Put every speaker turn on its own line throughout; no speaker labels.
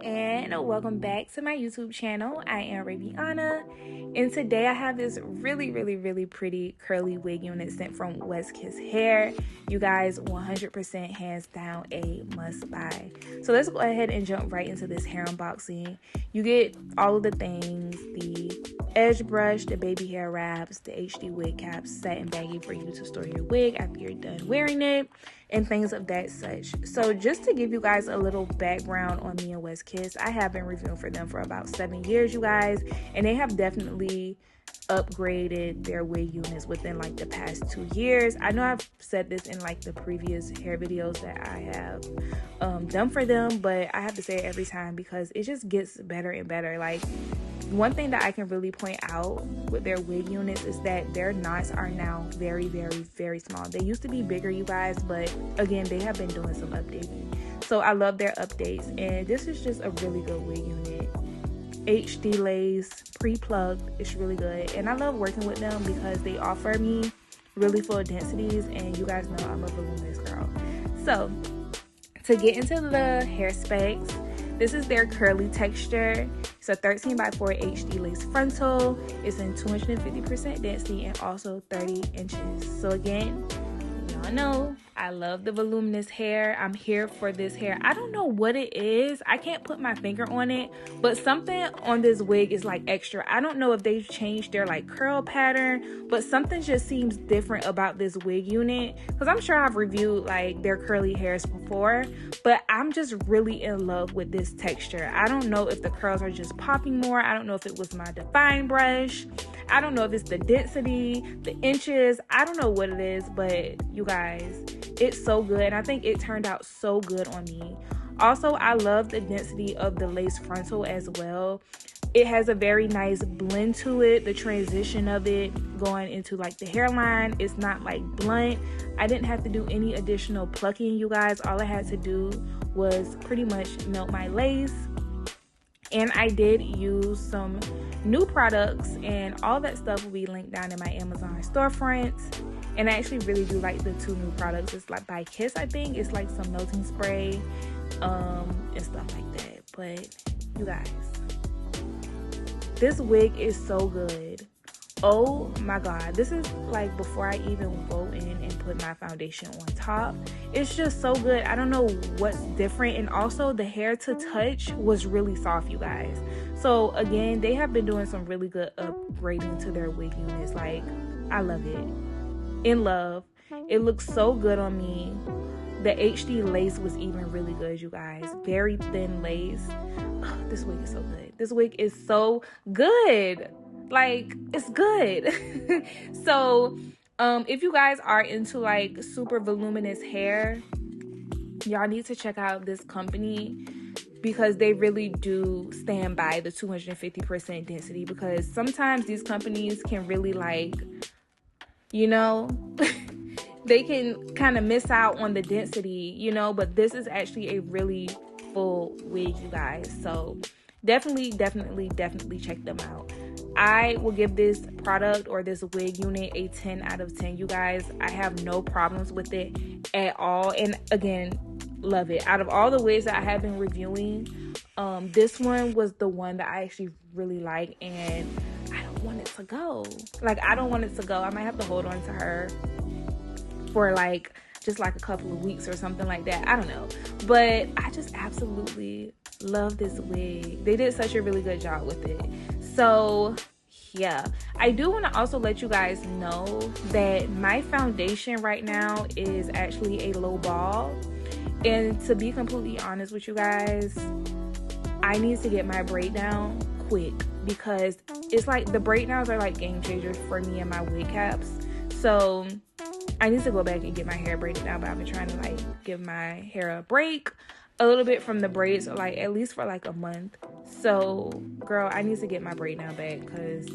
And welcome back to my YouTube channel. I am Raviana, and today I have this really pretty curly wig unit sent from WestKiss Hair. You guys, 100% hands down a must buy. So let's go ahead and jump right into this hair unboxing. You get all of the things: the edge brush, the baby hair wraps, the HD wig caps, satin baggie for you to store your wig after you're done wearing it, and things of that such. So just to give you guys a little background on me and WestKiss, I have been reviewing for them for about 7 years, you guys, and they have definitely upgraded their wig units within like the past 2 years. I know I've said this in like the previous hair videos that I have done for them, but I have to say it every time because it just gets better and better. Like, one thing that I can really point out with their wig units is that their knots are now very small. They used to be bigger, you guys, but again, they have been doing some updating. So I love their updates, and this is just a really good wig unit. HD lace, pre-plucked, it's really good. And I love working with them because they offer me really full densities, and you guys know I'm a voluminous girl. So to get into the hair specs, this is their curly texture. It's a 13 by 4 HD lace frontal. It's in 250% density and also 30 inches. So again, y'all know I love the voluminous hair. I'm here for this hair. I don't know what it is. I can't put my finger on it, but something on this wig is like extra. I don't know if they've changed their like curl pattern, but something just seems different about this wig unit, because I'm sure I've reviewed like their curly hairs before, but I'm just really in love with this texture. I don't know if the curls are just popping more. I don't know if it was my define brush. I don't know if it's the density, the inches. I don't know what it is, but you guys, it's so good. And I think it turned out so good on me. Also, I love the density of the lace frontal as well. It has a very nice blend to it. The transition of it going into like the hairline, it's not like blunt. I didn't have to do any additional plucking, you guys. All I had to do was pretty much melt my lace. And I did use some new products, and all that stuff will be linked down in my Amazon storefront. And I actually really do like the 2 new products. It's like by Kiss, I think. It's like some melting spray and stuff like that. But you guys, this wig is so good. Oh my god, this is like before I even go in and put my foundation on top. It's just so good. I don't know what's different. And also the hair to touch was really soft, you guys. So again, they have been doing some really good upgrading to their wig units. Like, I love it. In love. It looks so good on me. The HD lace was even really good, you guys. Very thin lace. Oh, this wig is so good. This wig is so good. Like, it's good. So if you guys are into like super voluminous hair, y'all need to check out this company, because they really do stand by the 250% density. Because sometimes these companies can really, like, you know, they can kind of miss out on the density, you know, but this is actually a really full wig, you guys. So definitely check them out. I will give this product or this wig unit a 10 out of 10, you guys. I have no problems with it at all. And again, love it. Out of all the wigs that I have been reviewing, this one was the one that I actually really like, and I don't want it to go. Like, I don't want it to go. I might have to hold on to her for like just like a couple of weeks or something like that. I don't know. But I just absolutely love this wig. They did such a really good job with it. So yeah, I do want to also let you guys know that my foundation right now is actually a low ball. And to be completely honest with you guys, I need to get my braid down quick, because it's like the braid downs are like game changers for me and my wig caps. So I need to go back and get my hair braided down, but I've been trying to like give my hair a break a little bit from the braids, like at least for like a month. So girl, I need to get my braid down back, because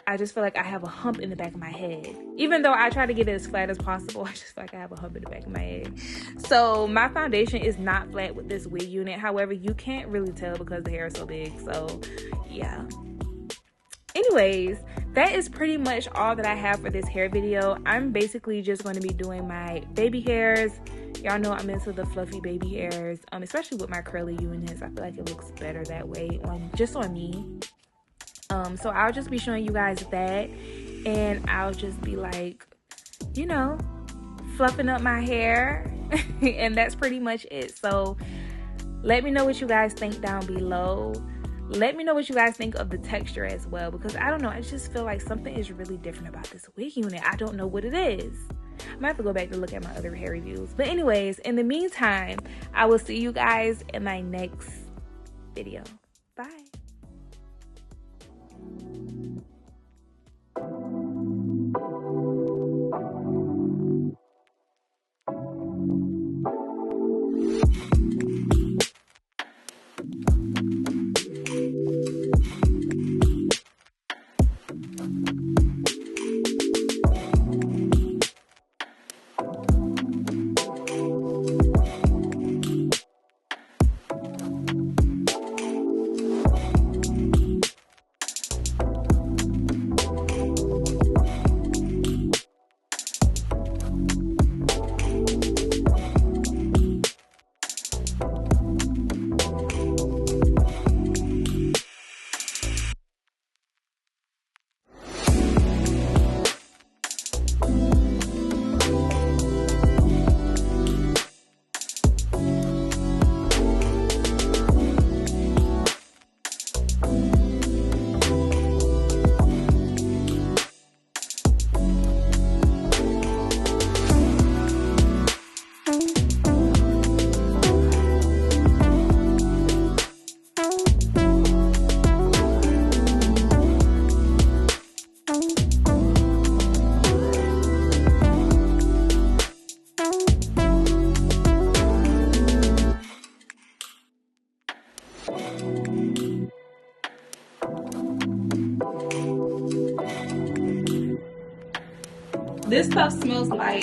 I just feel like I have a hump in the back of my head. Even though I try to get it as flat as possible, I just feel like I have a hump in the back of my head. So my foundation is not flat with this wig unit. However, you can't really tell because the hair is so big. So yeah. Anyways, that is pretty much all that I have for this hair video. I'm basically just going to be doing my baby hairs, Y'all know I'm into the fluffy baby hairs, especially with my curly units. I feel like it looks better that way just on me. So I'll just be showing you guys that, and I'll just be like, you know, fluffing up my hair and that's pretty much it. So let me know what you guys think down below. Let me know what you guys think of the texture as well, because I don't know, I just feel like something is really different about this wig unit. I don't know what it is. I might have to go back to look at my other hair reviews. But anyways, in the meantime, I will see you guys in my next video. Bye. This stuff smells like